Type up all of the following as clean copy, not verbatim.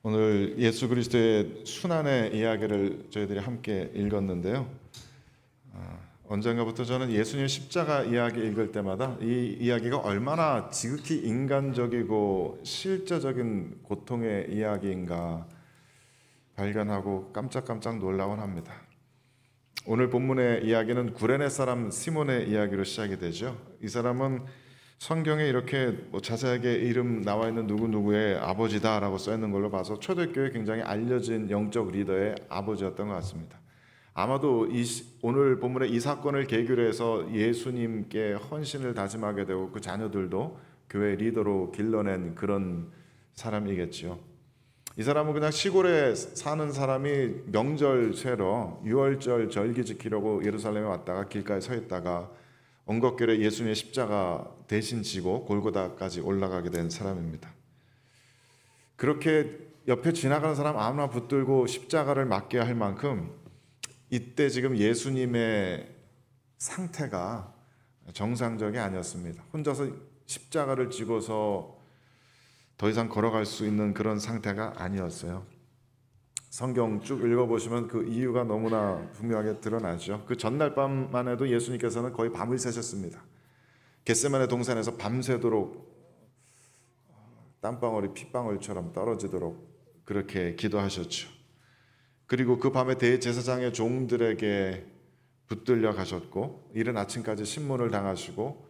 오늘 예수 그리스도의 순환의 이야기를 저희들이 함께 읽었는데요. 언젠가부터 저는 예수님의 십자가 이야기 읽을 때마다 이 이야기가 얼마나 지극히 인간적이고 실제적인 고통의 이야기인가 발견하고 깜짝깜짝 놀라곤 합니다. 오늘 본문의 이야기는 구레네 사람 시몬의 이야기로 시작이 되죠. 이 사람은 성경에 이렇게 자세하게 이름 나와 있는 누구누구의 아버지다라고 써 있는 걸로 봐서 초대교회 굉장히 알려진 영적 리더의 아버지였던 것 같습니다. 아마도 오늘 본문의 이 사건을 계기로 해서 예수님께 헌신을 다짐하게 되고 그 자녀들도 교회 리더로 길러낸 그런 사람이겠지요. 이 사람은 그냥 시골에 사는 사람이 명절 쇠러 유월절 절기 지키려고 예루살렘에 왔다가 길가에 서 있다가 언것길에 예수님의 십자가 대신 지고 골고다까지 올라가게 된 사람입니다. 그렇게 옆에 지나가는 사람 아무나 붙들고 십자가를 맞게 할 만큼 이때 지금 예수님의 상태가 정상적이 아니었습니다. 혼자서 십자가를 지고서 더 이상 걸어갈 수 있는 그런 상태가 아니었어요. 성경 쭉 읽어보시면 그 이유가 너무나 분명하게 드러나죠. 그 전날 밤만 해도 예수님께서는 거의 밤을 새셨습니다. 겟세마네 동산에서 밤새도록 땀방울이 핏방울처럼 떨어지도록 그렇게 기도하셨죠. 그리고 그 밤에 대제사장의 종들에게 붙들려 가셨고 이른 아침까지 신문을 당하시고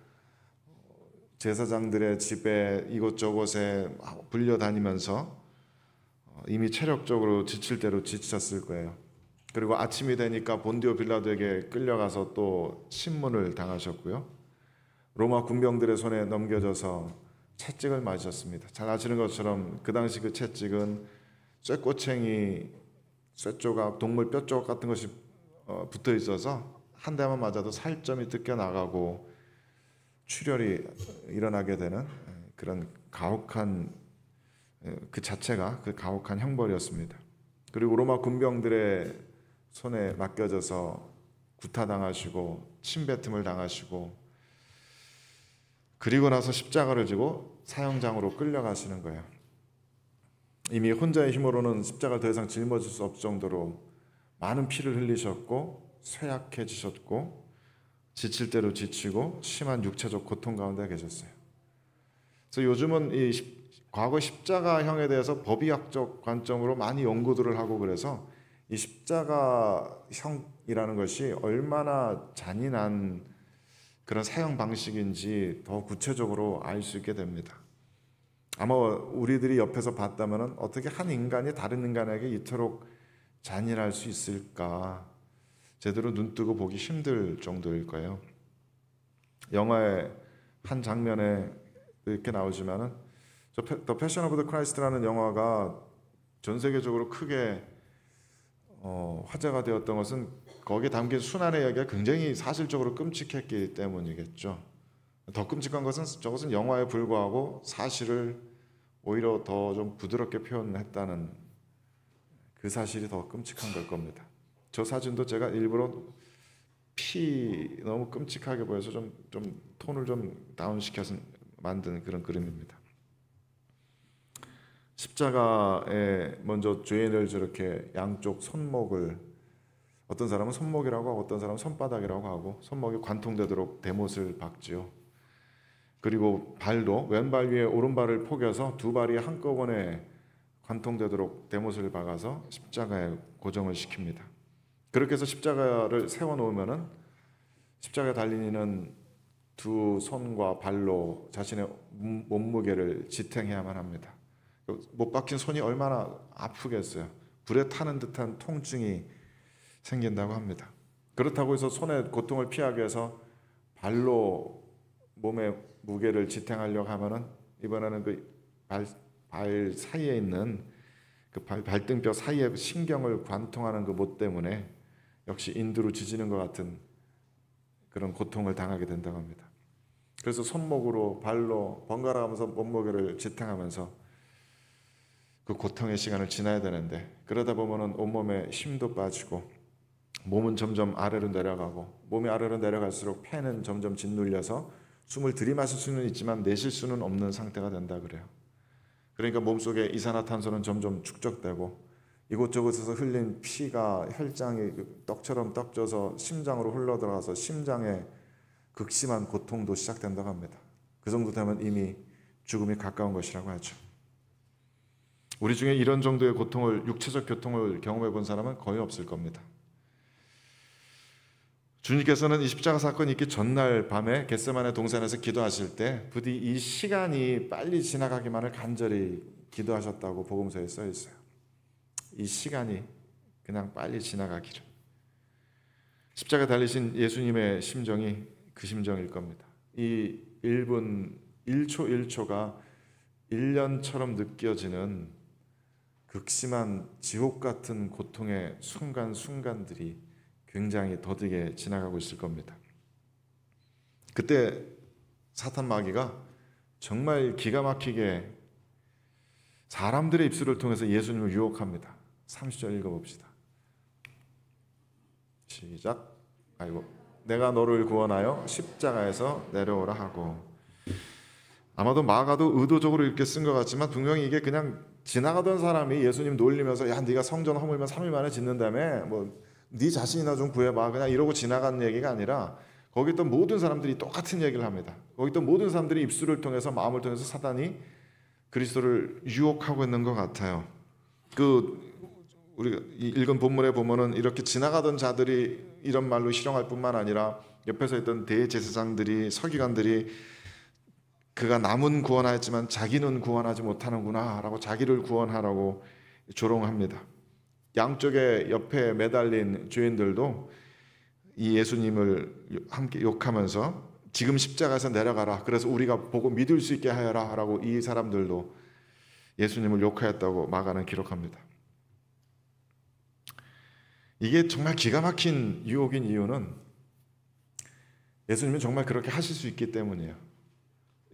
제사장들의 집에 이곳저곳에 불려다니면서 이미 체력적으로 지칠 대로 지치셨을 거예요. 그리고 아침이 되니까 본디오 빌라도에게 끌려가서 또 신문을 당하셨고요. 로마 군병들의 손에 넘겨져서 채찍을 맞으셨습니다. 잘 아시는 것처럼 그 당시 그 채찍은 쇠꼬챙이, 쇠조각, 동물 뼈조각 같은 것이 붙어 있어서 한 대만 맞아도 살점이 뜯겨 나가고 출혈이 일어나게 되는 그런 가혹한 그 자체가 그 가혹한 형벌이었습니다. 그리고 로마 군병들의 손에 맡겨져서 구타당하시고 침뱉음을 당하시고 그리고 나서 십자가를 지고 사형장으로 끌려가시는 거예요. 이미 혼자의 힘으로는 십자가를 더 이상 짊어질 수 없을 정도로 많은 피를 흘리셨고 쇠약해지셨고 지칠 대로 지치고 심한 육체적 고통 가운데 계셨어요. 그래서 요즘은 과거 십자가형에 대해서 법의학적 관점으로 많이 연구들을 하고 그래서 이 십자가형이라는 것이 얼마나 잔인한 그런 사형 방식인지 더 구체적으로 알 수 있게 됩니다. 아마 우리들이 옆에서 봤다면 어떻게 한 인간이 다른 인간에게 이토록 잔인할 수 있을까 제대로 눈뜨고 보기 힘들 정도일 거예요. 영화의 한 장면에 이렇게 나오지만은 The Passion of the Christ라는 영화가 전 세계적으로 크게 화제가 되었던 것은 거기에 담긴 순환의 이야기가 굉장히 사실적으로 끔찍했기 때문이겠죠. 더 끔찍한 것은 저것은 영화에 불과하고 사실을 오히려 더 좀 부드럽게 표현했다는 그 사실이 더 끔찍한 걸 겁니다. 저 사진도 제가 일부러 너무 끔찍하게 보여서 좀 톤을 좀 다운시켜서 만든 그런 그림입니다. 십자가에 먼저 죄인을 저렇게 양쪽 손목을 어떤 사람은 손목이라고 하고 어떤 사람은 손바닥이라고 하고 손목이 관통되도록 대못을 박지요. 그리고 발도 왼발 위에 오른발을 포개서 두 발이 한꺼번에 관통되도록 대못을 박아서 십자가에 고정을 시킵니다. 그렇게 해서 십자가를 세워놓으면은 십자가에 달린 이는 두 손과 발로 자신의 몸무게를 지탱해야만 합니다. 못 박힌 손이 얼마나 아프겠어요. 불에 타는 듯한 통증이 생긴다고 합니다. 그렇다고 해서 손의 고통을 피하기 위해서 발로 몸의 무게를 지탱하려고 하면은 이번에는 그 발 사이에 있는 그 발등뼈 사이에 신경을 관통하는 그 못 때문에 역시 인두로 지지는 것 같은 그런 고통을 당하게 된다고 합니다. 그래서 손목으로 발로 번갈아가면서 몸무게를 지탱하면서 그 고통의 시간을 지나야 되는데 그러다 보면은 온몸에 힘도 빠지고 몸은 점점 아래로 내려가고 몸이 아래로 내려갈수록 폐는 점점 짓눌려서 숨을 들이마실 수는 있지만 내쉴 수는 없는 상태가 된다 그래요. 그러니까 몸속에 이산화탄소는 점점 축적되고 이곳저곳에서 흘린 피가 혈장이 떡처럼 떡져서 심장으로 흘러들어가서 심장에 극심한 고통도 시작된다고 합니다. 그 정도 되면 이미 죽음이 가까운 것이라고 하죠. 우리 중에 이런 정도의 고통을, 육체적 고통을 경험해 본 사람은 거의 없을 겁니다. 주님께서는 이 십자가 사건이 있기 전날 밤에 겟세마네 동산에서 기도하실 때 부디 이 시간이 빨리 지나가기만을 간절히 기도하셨다고 복음서에 써 있어요. 이 시간이 그냥 빨리 지나가기를. 십자가 달리신 예수님의 심정이 그 심정일 겁니다. 이 1분 1초 1초가 1년처럼 느껴지는 극심한 지옥 같은 고통의 순간순간들이 굉장히 더디게 지나가고 있을 겁니다. 그때 사탄 마귀가 정말 기가 막히게 사람들의 입술을 통해서 예수님을 유혹합니다. 30절 읽어봅시다. 시작. 아이고, 내가 너를 구원하여 십자가에서 내려오라 하고. 아마도 마가도 의도적으로 이렇게 쓴 것 같지만 분명히 이게 그냥 지나가던 사람이 예수님 놀리면서 야 네가 성전 허물면 3일 만에 짓는다며 뭐 네 자신이나 좀 구해봐 그냥 이러고 지나간 얘기가 아니라 거기 있던 모든 사람들이 똑같은 얘기를 합니다. 거기 있던 모든 사람들이 입술을 통해서 마음을 통해서 사단이 그리스도를 유혹하고 있는 것 같아요. 우리가 읽은 본문에 보면은 이렇게 지나가던 자들이 이런 말로 희롱할 뿐만 아니라 옆에서 있던 대제사장들이 서기관들이 그가 남은 구원하였지만 자기는 구원하지 못하는구나 라고 자기를 구원하라고 조롱합니다. 양쪽에 옆에 매달린 죄인들도 이 예수님을 함께 욕하면서 지금 십자가에서 내려가라 그래서 우리가 보고 믿을 수 있게 하여라 라고 이 사람들도 예수님을 욕하였다고 마가는 기록합니다. 이게 정말 기가 막힌 유혹인 이유는 예수님은 정말 그렇게 하실 수 있기 때문이에요.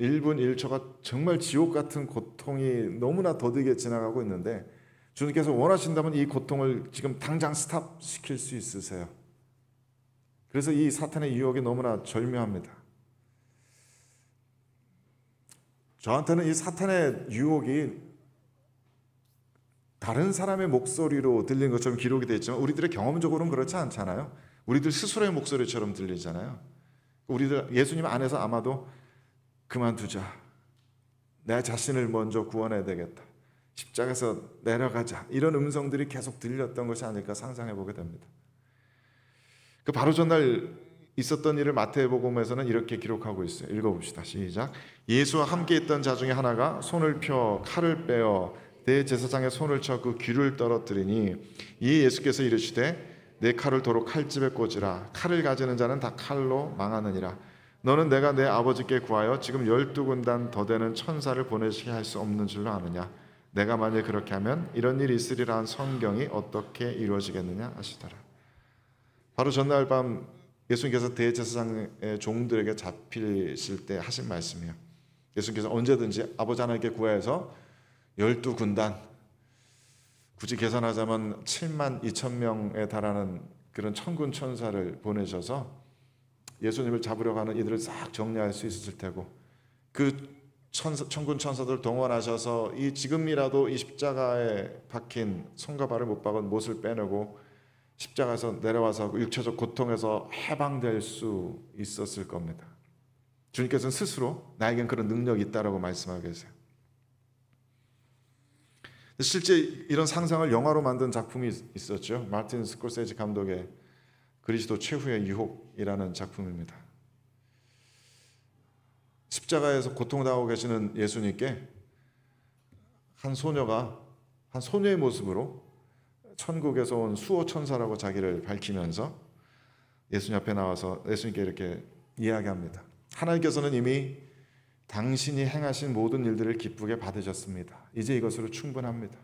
1분 1초가 정말 지옥 같은 고통이 너무나 더디게 지나가고 있는데 주님께서 원하신다면 이 고통을 지금 당장 스탑시킬 수 있으세요. 그래서 이 사탄의 유혹이 너무나 절묘합니다. 저한테는 이 사탄의 유혹이 다른 사람의 목소리로 들린 것처럼 기록이 되어 있지만 우리들의 경험적으로는 그렇지 않잖아요. 우리들 스스로의 목소리처럼 들리잖아요. 우리들 예수님 안에서 아마도 그만두자. 내 자신을 먼저 구원해야 되겠다. 십자가에서 내려가자. 이런 음성들이 계속 들렸던 것이 아닐까 상상해 보게 됩니다. 그 바로 전날 있었던 일을 마태복음에서는 이렇게 기록하고 있어요. 읽어봅시다. 시작. 예수와 함께 있던 자 중에 하나가 손을 펴 칼을 빼어 대제사장의 손을 쳐 그 귀를 떨어뜨리니 이에 예수께서 이르시되 내 칼을 도로 칼집에 꽂으라. 칼을 가지는 자는 다 칼로 망하느니라. 너는 내가 내 아버지께 구하여 지금 12군단 더 되는 천사를 보내시게 할 수 없는 줄로 아느냐. 내가 만일 그렇게 하면 이런 일이 있으리라 한 성경이 어떻게 이루어지겠느냐 하시더라. 바로 전날 밤 예수님께서 대제사장의 종들에게 잡히실 때 하신 말씀이에요. 예수님께서 언제든지 아버지 하나님께 구하여서 12군단, 굳이 계산하자면 7만 2천 명에 달하는 그런 천군 천사를 보내셔서 예수님을 잡으려고 하는 이들을 싹 정리할 수 있었을 테고 그 천군 천사들 동원하셔서 이 지금이라도 이 십자가에 박힌 손과 발을 못 박은 못을 빼내고 십자가에서 내려와서 육체적 고통에서 해방될 수 있었을 겁니다. 주님께서는 스스로 나에겐 그런 능력이 있다라고 말씀하고 계세요. 실제 이런 상상을 영화로 만든 작품이 있었죠. 마틴 스콜세지 감독의 그리스도 최후의 유혹이라는 작품입니다. 십자가에서 고통당하고 계시는 예수님께 한 소녀가 한 소녀의 모습으로 천국에서 온 수호 천사라고 자기를 밝히면서 예수님 앞에 나와서 예수님께 이렇게 이야기합니다. 하나님께서는 이미 당신이 행하신 모든 일들을 기쁘게 받으셨습니다. 이제 이것으로 충분합니다.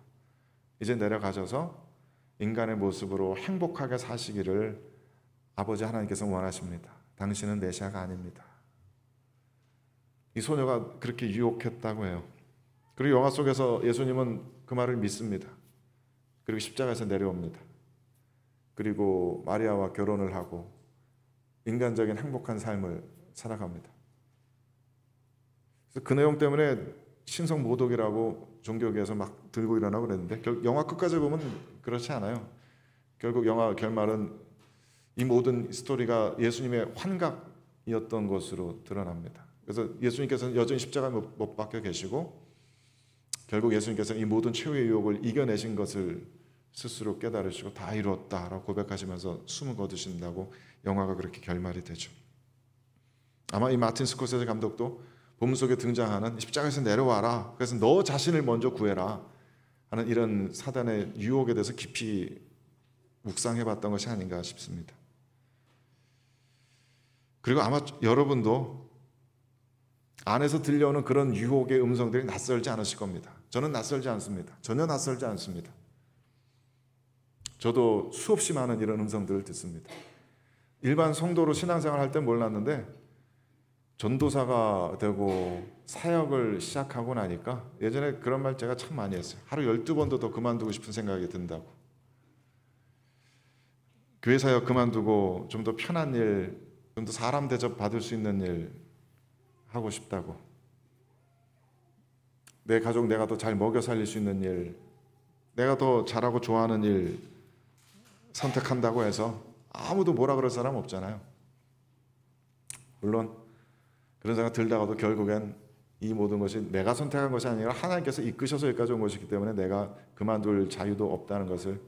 이제 내려가셔서 인간의 모습으로 행복하게 사시기를 아버지 하나님께서 원하십니다. 당신은 메시아가 아닙니다. 이 소녀가 그렇게 유혹했다고 해요. 그리고 영화 속에서 예수님은 그 말을 믿습니다. 그리고 십자가에서 내려옵니다. 그리고 마리아와 결혼을 하고 인간적인 행복한 삶을 살아갑니다. 그래서 그 내용 때문에 신성 모독이라고 종교계에서 막 들고 일어나고 그랬는데 영화 끝까지 보면 그렇지 않아요. 결국 영화 결말은 이 모든 스토리가 예수님의 환각이었던 것으로 드러납니다. 그래서 예수님께서는 여전히 십자가에 못 박혀 계시고 결국 예수님께서는 이 모든 최후의 유혹을 이겨내신 것을 스스로 깨달으시고 다 이루었다라고 고백하시면서 숨을 거두신다고 영화가 그렇게 결말이 되죠. 아마 이 마틴 스코세제 감독도 본문 속에 등장하는 십자가에서 내려와라, 그래서 너 자신을 먼저 구해라 하는 이런 사단의 유혹에 대해서 깊이 묵상해봤던 것이 아닌가 싶습니다. 그리고 아마 여러분도 안에서 들려오는 그런 유혹의 음성들이 낯설지 않으실 겁니다. 저는 낯설지 않습니다. 전혀 낯설지 않습니다. 저도 수없이 많은 이런 음성들을 듣습니다. 일반 성도로 신앙생활 할 땐 몰랐는데 전도사가 되고 사역을 시작하고 나니까 예전에 그런 말 제가 참 많이 했어요. 하루 12번도 더 그만두고 싶은 생각이 든다고. 교회 사역 그만두고 좀 더 편한 일, 좀 더 사람 대접 받을 수 있는 일 하고 싶다고. 내 가족 내가 더 잘 먹여 살릴 수 있는 일, 내가 더 잘하고 좋아하는 일 선택한다고 해서 아무도 뭐라 그럴 사람 없잖아요. 물론 그런 생각 들다가도 결국엔 이 모든 것이 내가 선택한 것이 아니라 하나님께서 이끄셔서 여기까지 온 것이기 때문에 내가 그만둘 자유도 없다는 것을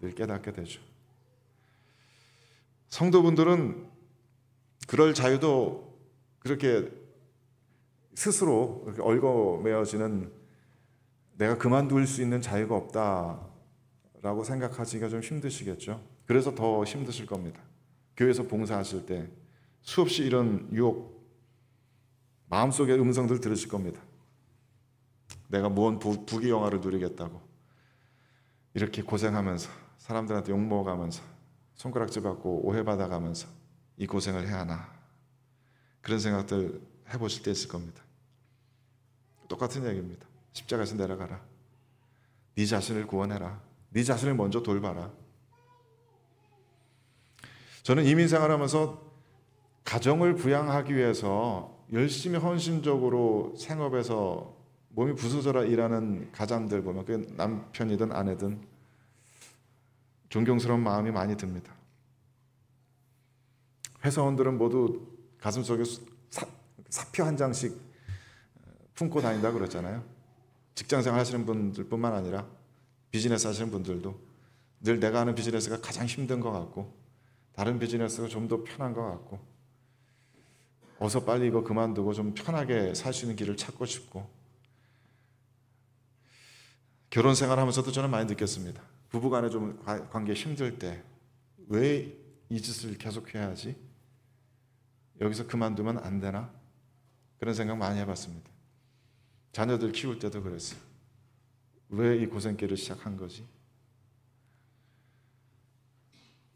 늘 깨닫게 되죠. 성도분들은 그럴 자유도 그렇게 스스로 그렇게 얽어매어지는 내가 그만둘 수 있는 자유가 없다라고 생각하시기가 좀 힘드시겠죠. 그래서 더 힘드실 겁니다. 교회에서 봉사하실 때 수없이 이런 유혹, 마음속의 음성들 들으실 겁니다. 내가 무언 부귀영화를 누리겠다고 이렇게 고생하면서 사람들한테 욕먹어가면서 손가락질 받고 오해받아가면서 이 고생을 해야 하나, 그런 생각들 해보실 때 있을 겁니다. 똑같은 얘기입니다. 십자가에서 내려가라. 네 자신을 구원해라. 네 자신을 먼저 돌봐라. 저는 이민생활하면서 가정을 부양하기 위해서 열심히 헌신적으로 생업에서 몸이 부서져라 일하는 가장들 보면 그게 남편이든 아내든 존경스러운 마음이 많이 듭니다. 회사원들은 모두 가슴속에 사표 한 장씩 품고 다닌다 그러잖아요. 직장생활 하시는 분들뿐만 아니라 비즈니스 하시는 분들도 늘 내가 하는 비즈니스가 가장 힘든 것 같고 다른 비즈니스가 좀 더 편한 것 같고 어서 빨리 이거 그만두고 좀 편하게 살 수 있는 길을 찾고 싶고, 결혼 생활하면서도 저는 많이 느꼈습니다. 부부간에 좀 관계 힘들 때 왜 이 짓을 계속 해야 하지? 여기서 그만두면 안 되나? 그런 생각 많이 해봤습니다. 자녀들 키울 때도 그랬어요. 왜 이 고생길을 시작한 거지?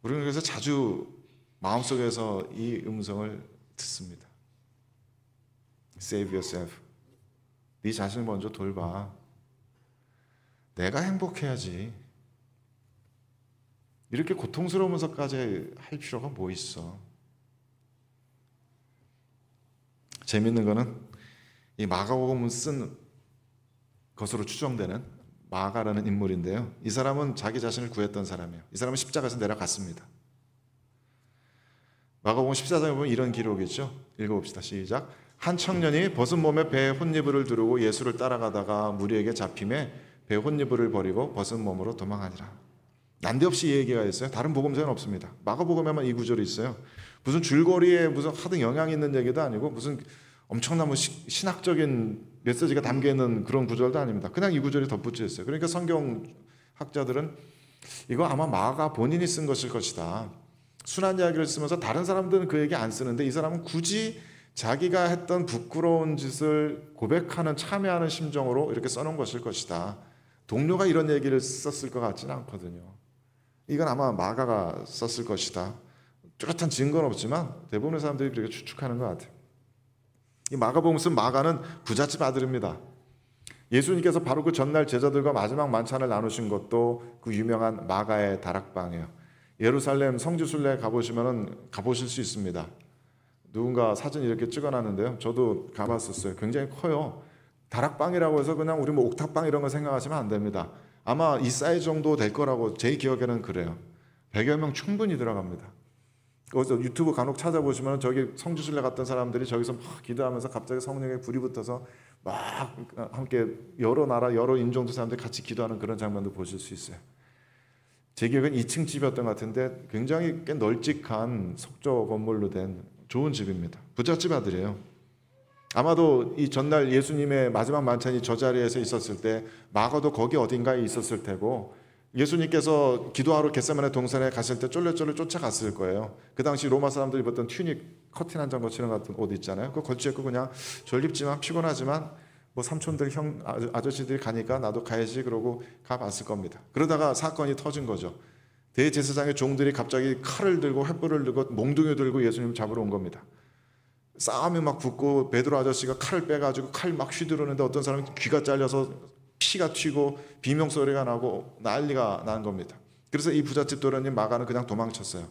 우리는 그래서 자주 마음속에서 이 음성을 듣습니다. Save yourself. 네 자신을 먼저 돌봐. 내가 행복해야지. 이렇게 고통스러우면서까지 할 필요가 뭐 있어? 재밌는 거는 이 마가복음을 쓴 것으로 추정되는 마가라는 인물인데요. 이 사람은 자기 자신을 구했던 사람이에요. 이 사람은 십자가에서 내려갔습니다. 마가복음 14장에 보면 이런 기록이 있죠. 읽어봅시다. 시작. 한 청년이 벗은 몸에 배에 혼니부를 두르고 예수를 따라가다가 무리에게 잡힘에 배에 혼니부를 버리고 벗은 몸으로 도망하니라. 난데없이 이 얘기가 있어요. 다른 복음서에는 없습니다. 마가복음에만 이 구절이 있어요. 무슨 줄거리에 무슨 하등 영향이 있는 얘기도 아니고 무슨 엄청난 신학적인 메시지가 담겨있는 그런 구절도 아닙니다. 그냥 이 구절이 덧붙여 있어요. 그러니까 성경학자들은 이거 아마 마가 본인이 쓴 것일 것이다. 순한 이야기를 쓰면서 다른 사람들은 그 얘기 안 쓰는데 이 사람은 굳이 자기가 했던 부끄러운 짓을 고백하는, 참여하는 심정으로 이렇게 써놓은 것일 것이다. 동료가 이런 얘기를 썼을 것 같지는 않거든요. 이건 아마 마가가 썼을 것이다. 뚜렷한 증거는 없지만 대부분의 사람들이 그렇게 추측하는 것 같아요. 이 마가복음 쓴 마가는 부잣집 아들입니다. 예수님께서 바로 그 전날 제자들과 마지막 만찬을 나누신 것도 그 유명한 마가의 다락방이에요. 예루살렘 성지순례 가보실 수 있습니다. 누군가 사진 이렇게 찍어놨는데요. 저도 가봤었어요. 굉장히 커요. 다락방이라고 해서 그냥 우리 뭐 옥탑방 이런 거 생각하시면 안 됩니다. 아마 이 사이즈 정도 될 거라고 제 기억에는 그래요. 100여 명 충분히 들어갑니다. 거기서 유튜브 간혹 찾아보시면 저기 성지순례 갔던 사람들이 저기서 막 기도하면서 갑자기 성령에 불이 붙어서 막 함께 여러 나라 여러 인종들 사람들이 같이 기도하는 그런 장면도 보실 수 있어요. 제 기억엔 2층 집이었던 것 같은데 굉장히 꽤 널찍한 석조 건물로 된 좋은 집입니다. 부잣집 아들이에요. 아마도 이 전날 예수님의 마지막 만찬이 저 자리에서 있었을 때 마가도 거기 어딘가에 있었을 테고, 예수님께서 기도하러 겟세마네 동산에 갔을 때 쫄래쫄래 쫓아갔을 거예요. 그 당시 로마 사람들이 입었던 튜닉, 커튼 한 장 거치는 같은 옷 있잖아요. 그거 걸치고 그냥 졸립지만 피곤하지만 뭐 삼촌들 형 아저씨들이 가니까 나도 가야지 그러고 가봤을 겁니다. 그러다가 사건이 터진 거죠. 대제사장의 종들이 갑자기 칼을 들고 횃불을 들고 몽둥이 들고 예수님을 잡으러 온 겁니다. 싸움이 막 붙고 베드로 아저씨가 칼을 빼가지고 칼 막 휘두르는데 어떤 사람이 귀가 잘려서 피가 튀고 비명소리가 나고 난리가 난 겁니다. 그래서 이 부잣집 도련님 마가는 그냥 도망쳤어요.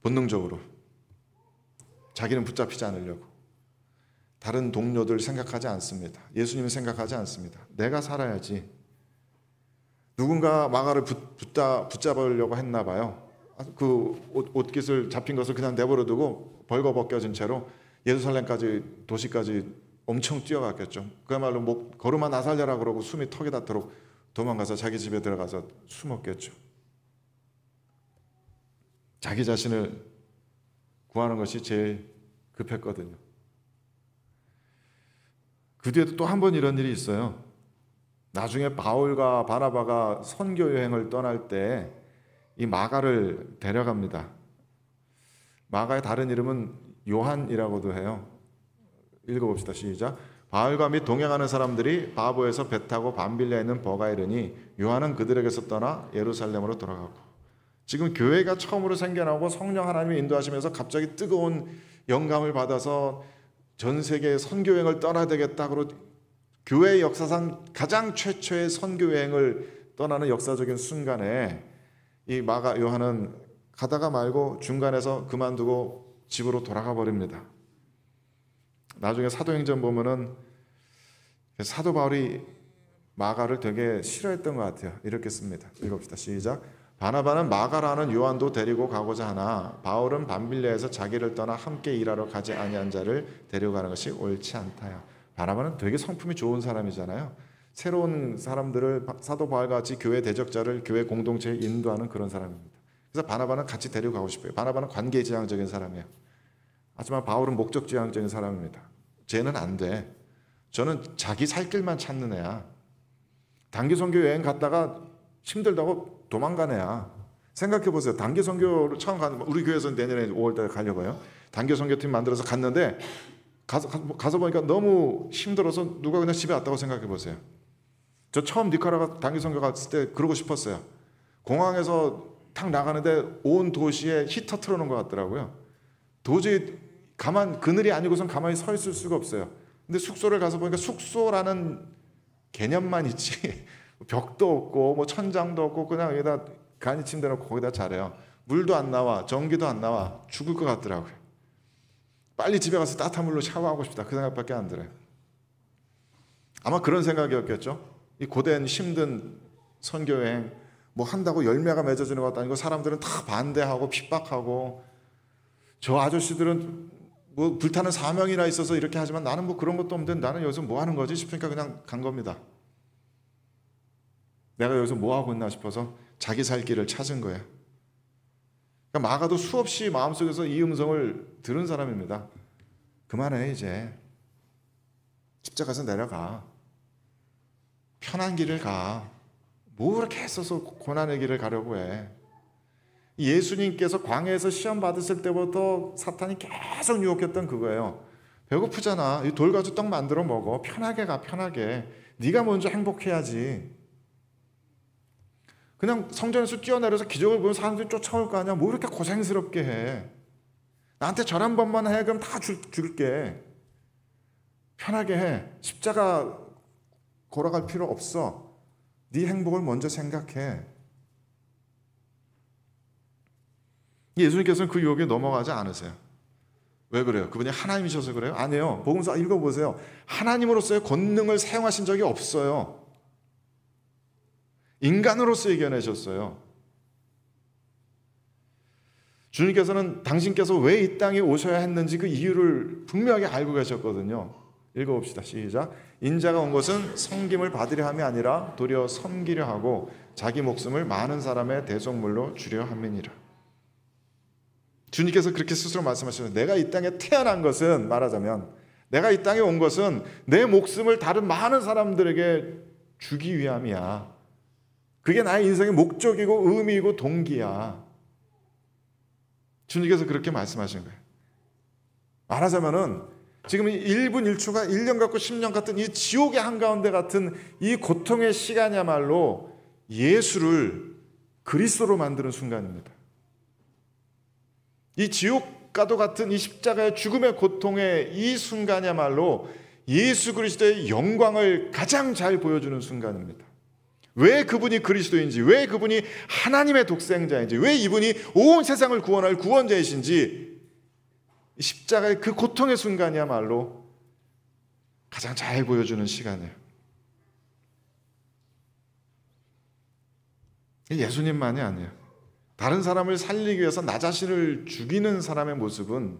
본능적으로 자기는 붙잡히지 않으려고. 다른 동료들 생각하지 않습니다. 예수님을 생각하지 않습니다. 내가 살아야지. 누군가 마가를 붙잡으려고 했나 봐요. 그 옷깃을 잡힌 것을 그냥 내버려두고 벌거벗겨진 채로 예루살렘까지 도시까지 엄청 뛰어갔겠죠. 그야말로 뭐 걸음아 나 살려라 그러고 숨이 턱에 닿도록 도망가서 자기 집에 들어가서 숨었겠죠. 자기 자신을 구하는 것이 제일 급했거든요. 그 뒤에도 또 한 번 이런 일이 있어요. 나중에 바울과 바나바가 선교 여행을 떠날 때 이 마가를 데려갑니다. 마가의 다른 이름은 요한이라고도 해요. 읽어봅시다. 시작. 바울과 및 동행하는 사람들이 바보에서 배 타고 밤빌레에 있는 버가에 이르니 요한은 그들에게서 떠나 예루살렘으로 돌아가고. 지금 교회가 처음으로 생겨나고 성령 하나님이 인도하시면서 갑자기 뜨거운 영감을 받아서 전 세계 선교여행을 떠나야 되겠다. 그러고 교회 역사상 가장 최초의 선교여행을 떠나는 역사적인 순간에 이 마가 요한은 가다가 말고 중간에서 그만두고 집으로 돌아가 버립니다. 나중에 사도행전 보면은 사도 바울이 마가를 되게 싫어했던 것 같아요. 이렇게 씁니다. 읽읍시다. 시작. 바나바는 마가라는 요한도 데리고 가고자 하나 바울은 밤빌레에서 자기를 떠나 함께 일하러 가지 아니한 자를 데려가는 것이 옳지 않다야. 바나바는 되게 성품이 좋은 사람이잖아요. 새로운 사람들을 사도 바울과 같이 교회 대적자를 교회 공동체에 인도하는 그런 사람입니다. 그래서 바나바는 같이 데려가고 싶어요. 바나바는 관계지향적인 사람이에요. 하지만 바울은 목적지향적인 사람입니다. 쟤는 안 돼. 저는 자기 살 길만 찾는 애야. 단기 선교 여행 갔다가 힘들다고 도망간 애야. 생각해 보세요. 단기 선교를 처음 가는, 우리 교회에서 내년에 5월달에 가려고요. 단기 선교팀 만들어서 갔는데 가서 보니까 너무 힘들어서 누가 그냥 집에 왔다고 생각해 보세요. 저 처음 니카라과 단기 선교 갔을 때 그러고 싶었어요. 공항에서 탁 나가는데 온 도시에 히터 틀어놓은 것 같더라고요. 도저히 그늘이 아니고선 가만히 서 있을 수가 없어요. 근데 숙소를 가서 보니까 숙소라는 개념만 있지 벽도 없고 뭐 천장도 없고 그냥 여기다 간이 침대 놓고 거기다 자래요. 물도 안 나와, 전기도 안 나와. 죽을 것 같더라고요. 빨리 집에 가서 따뜻한 물로 샤워하고 싶다. 그 생각밖에 안 들어요. 아마 그런 생각이었겠죠. 이 고된 힘든 선교여행 뭐 한다고 열매가 맺어지는 것도 아니고 사람들은 다 반대하고 핍박하고, 저 아저씨들은 뭐 불타는 사명이나 있어서 이렇게 하지만 나는 뭐 그런 것도 없는데 나는 여기서 뭐 하는 거지 싶으니까 그냥 간 겁니다. 내가 여기서 뭐 하고 있나 싶어서 자기 살 길을 찾은 거예요. 그러니까 마가도 수없이 마음속에서 이 음성을 들은 사람입니다. 그만해 이제. 십자가에서 내려가. 편한 길을 가. 뭐 그렇게 애써서 고난의 길을 가려고 해. 예수님께서 광야에서 시험 받으실 때부터 사탄이 계속 유혹했던 그거예요. 배고프잖아. 이 돌 가지고 떡 만들어 먹어. 편하게 가, 편하게. 네가 먼저 행복해야지. 그냥 성전에서 뛰어내려서 기적을 보면 사람들이 쫓아올 거 아니야. 뭐 이렇게 고생스럽게 해. 나한테 절 한 번만 해. 그럼 다 줄게. 편하게 해. 십자가 걸어갈 필요 없어. 네 행복을 먼저 생각해. 예수님께서는 그 유혹에 넘어가지 않으세요. 왜 그래요? 그분이 하나님이셔서 그래요? 아니에요. 복음서 읽어보세요. 하나님으로서의 권능을 사용하신 적이 없어요. 인간으로서 이겨내셨어요. 주님께서는 당신께서 왜 이 땅에 오셔야 했는지 그 이유를 분명하게 알고 계셨거든요. 읽어봅시다. 시작. 인자가 온 것은 섬김을 받으려 함이 아니라 도리어 섬기려 하고 자기 목숨을 많은 사람의 대속물로 주려 함이니라. 주님께서 그렇게 스스로 말씀하시죠. 내가 이 땅에 태어난 것은, 말하자면 내가 이 땅에 온 것은 내 목숨을 다른 많은 사람들에게 주기 위함이야. 그게 나의 인생의 목적이고 의미이고 동기야. 주님께서 그렇게 말씀하신 거예요. 말하자면은 지금 1분 1초가 1년 같고 10년 같은 이 지옥의 한가운데 같은 이 고통의 시간이야말로 예수를 그리스도로 만드는 순간입니다. 이 지옥과도 같은 이 십자가의 죽음의 고통의 이 순간이야말로 예수 그리스도의 영광을 가장 잘 보여주는 순간입니다. 왜 그분이 그리스도인지, 왜 그분이 하나님의 독생자인지, 왜 이분이 온 세상을 구원할 구원자이신지, 십자가의 그 고통의 순간이야말로 가장 잘 보여주는 시간이에요. 예수님만이 아니에요. 다른 사람을 살리기 위해서 나 자신을 죽이는 사람의 모습은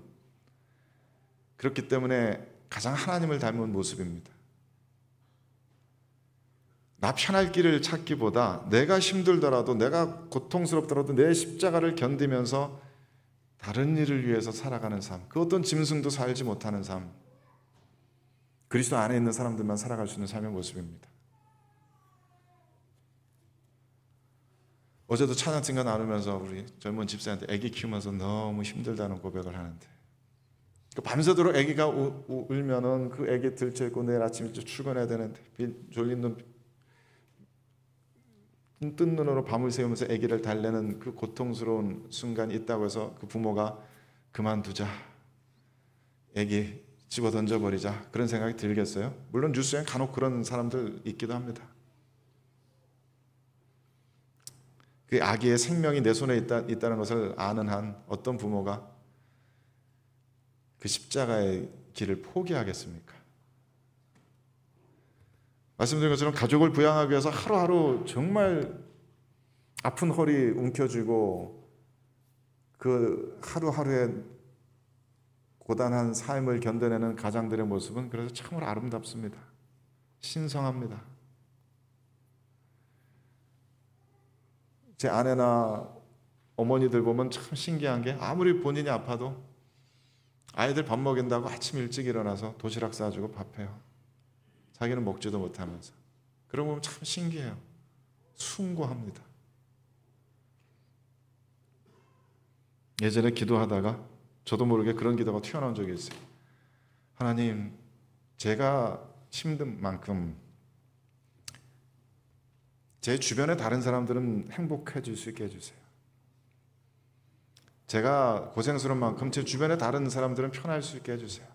그렇기 때문에 가장 하나님을 닮은 모습입니다. 나 편할 길을 찾기보다 내가 힘들더라도, 내가 고통스럽더라도 내 십자가를 견디면서 다른 일을 위해서 살아가는 삶, 그 어떤 짐승도 살지 못하는 삶, 그리스도 안에 있는 사람들만 살아갈 수 있는 삶의 모습입니다. 어제도 찬양팀과 나누면서 우리 젊은 집사한테 아기 키우면서 너무 힘들다는 고백을 하는데, 밤새도록 아기가 울면은 그 아기 들쳐있고 내일 아침 일찍 출근해야 되는데 졸린 눈, 뜬 눈으로 밤을 새우면서 아기를 달래는 그 고통스러운 순간이 있다고 해서 그 부모가 그만두자, 아기 집어 던져버리자, 그런 생각이 들겠어요? 물론 뉴스에 간혹 그런 사람들 있기도 합니다. 그 아기의 생명이 내 손에 있다는 것을 아는 한 어떤 부모가 그 십자가의 길을 포기하겠습니까? 말씀드린 것처럼 가족을 부양하기 위해서 하루하루 정말 아픈 허리 움켜쥐고 그 하루하루의 고단한 삶을 견뎌내는 가장들의 모습은 그래서 참으로 아름답습니다. 신성합니다. 제 아내나 어머니들 보면 참 신기한 게, 아무리 본인이 아파도 아이들 밥 먹인다고 아침 일찍 일어나서 도시락 싸주고 밥해요. 자기는 먹지도 못하면서. 그러고 보면 참 신기해요. 숭고합니다. 예전에 기도하다가 저도 모르게 그런 기도가 튀어나온 적이 있어요. 하나님, 제가 힘든 만큼 제 주변의 다른 사람들은 행복해질 수 있게 해주세요. 제가 고생스러운 만큼 제 주변의 다른 사람들은 편할 수 있게 해주세요.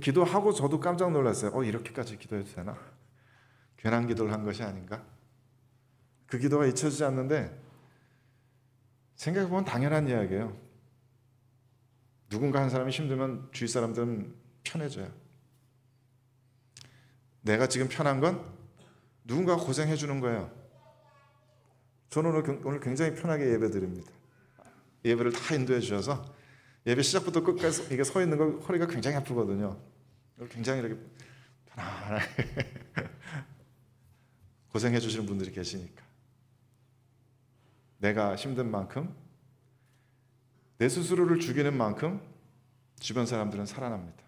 기도하고 저도 깜짝 놀랐어요. 이렇게까지 기도해도 되나? 괜한 기도를 한 것이 아닌가? 그 기도가 잊혀지지 않는데, 생각해보면 당연한 이야기예요. 누군가 한 사람이 힘들면 주위 사람들은 편해져요. 내가 지금 편한 건 누군가가 고생해 주는 거예요. 저는 오늘 굉장히 편하게 예배 드립니다. 예배를 다 인도해 주셔서 예배 시작부터 끝까지 이게 서 있는 거 허리가 굉장히 아프거든요. 굉장히 이렇게 편안하게 고생해 주시는 분들이 계시니까, 내가 힘든 만큼, 내 스스로를 죽이는 만큼 주변 사람들은 살아납니다.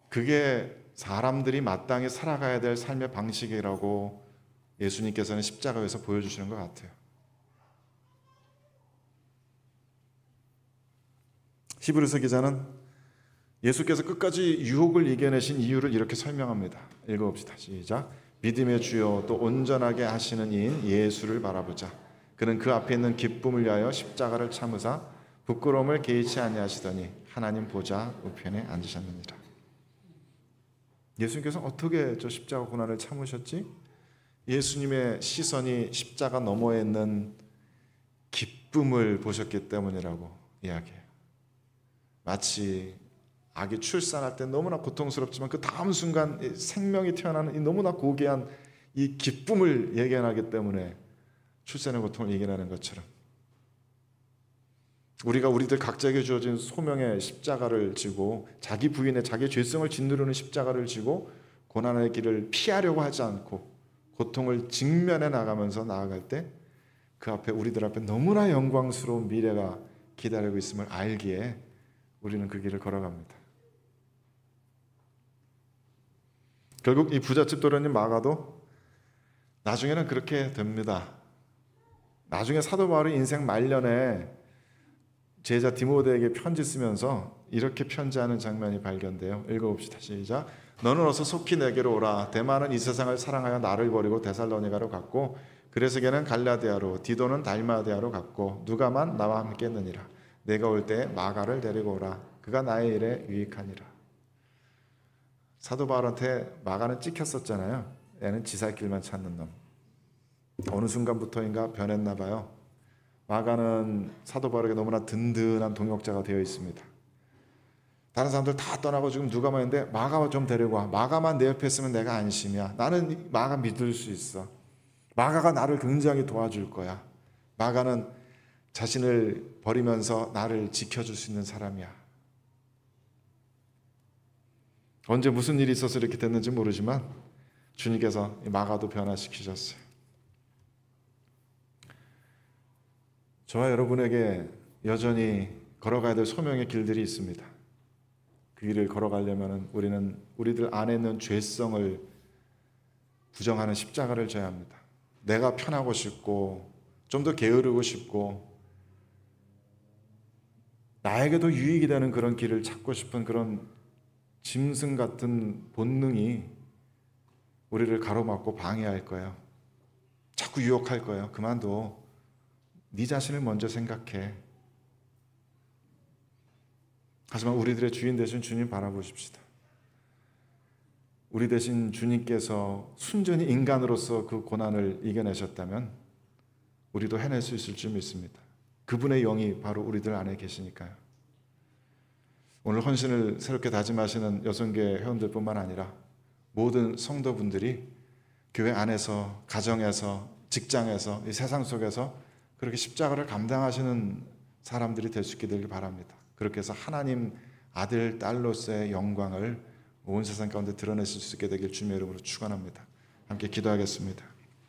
그게 사람들이 마땅히 살아가야 될 삶의 방식이라고 예수님께서는 십자가에서 보여주시는 것 같아요. 히브리서 기자는 예수께서 끝까지 유혹을 이겨내신 이유를 이렇게 설명합니다. 읽어봅시다. 시작. 믿음의 주요 또 온전하게 하시는 이인 예수를 바라보자. 그는 그 앞에 있는 기쁨을 위하여 십자가를 참으사 부끄러움을 개의치 아니하시더니 하나님 보좌 우편에 앉으셨느니라. 예수님께서 어떻게 저 십자가 고난을 참으셨지? 예수님의 시선이 십자가 너머에 있는 기쁨을 보셨기 때문이라고 이야기예요. 마치 아기 출산할 때 너무나 고통스럽지만 그 다음 순간 생명이 태어나는 이 너무나 고귀한 이 기쁨을 예견하기 때문에 출산의 고통을 예견하는 것처럼 우리가 우리들 각자에게 주어진 소명의 십자가를 지고 자기 부인의 자기 죄성을 짓누르는 십자가를 지고 고난의 길을 피하려고 하지 않고 고통을 직면해 나가면서 나아갈 때 그 앞에 우리들 앞에 너무나 영광스러운 미래가 기다리고 있음을 알기에 우리는 그 길을 걸어갑니다. 결국 이 부잣집 도련님 마가도 나중에는 그렇게 됩니다. 나중에 사도 바울이 인생 말년에 제자 디모데에게 편지 쓰면서 이렇게 편지하는 장면이 발견돼요. 읽어봅시다. 시작. 너는 어서 속히 내게로 오라. 데마는 이 세상을 사랑하여 나를 버리고 데살로니가로 갔고 그레스게는 갈라디아로 디도는 달마디아로 갔고 누가만 나와 함께 했느니라. 내가 올 때 마가를 데리고 오라. 그가 나의 일에 유익하니라. 사도 바울한테 마가는 찍혔었잖아요. 얘는 지살길만 찾는 놈. 어느 순간부터인가 변했나 봐요. 마가는 사도 바울에게 너무나 든든한 동역자가 되어 있습니다. 다른 사람들 다 떠나고 지금 누가만 있는데 마가 좀 데리고 와. 마가만 내 옆에 있으면 내가 안심이야. 나는 마가 믿을 수 있어. 마가가 나를 굉장히 도와줄 거야. 마가는 자신을 버리면서 나를 지켜줄 수 있는 사람이야. 언제 무슨 일이 있어서 이렇게 됐는지 모르지만 주님께서 마가도 변화시키셨어요. 저와 여러분에게 여전히 걸어가야 될 소명의 길들이 있습니다. 그 길을 걸어가려면 우리는 우리들 안에 있는 죄성을 부정하는 십자가를 져야 합니다. 내가 편하고 싶고 좀 더 게으르고 싶고 나에게도 유익이 되는 그런 길을 찾고 싶은 그런 짐승 같은 본능이 우리를 가로막고 방해할 거예요. 자꾸 유혹할 거예요. 그만둬. 네 자신을 먼저 생각해. 하지만 우리들의 주인 되신 주님 바라보십시다. 우리 대신 주님께서 순전히 인간으로서 그 고난을 이겨내셨다면 우리도 해낼 수 있을 줄 믿습니다. 그분의 영이 바로 우리들 안에 계시니까요. 오늘 헌신을 새롭게 다짐하시는 여성교회 회원들뿐만 아니라 모든 성도분들이 교회 안에서, 가정에서, 직장에서, 이 세상 속에서 그렇게 십자가를 감당하시는 사람들이 될 수 있게 되길 바랍니다. 그렇게 해서 하나님 아들, 딸로서의 영광을 온 세상 가운데 드러내실 수 있게 되길 주님의 이름으로 축원합니다. 함께 기도하겠습니다.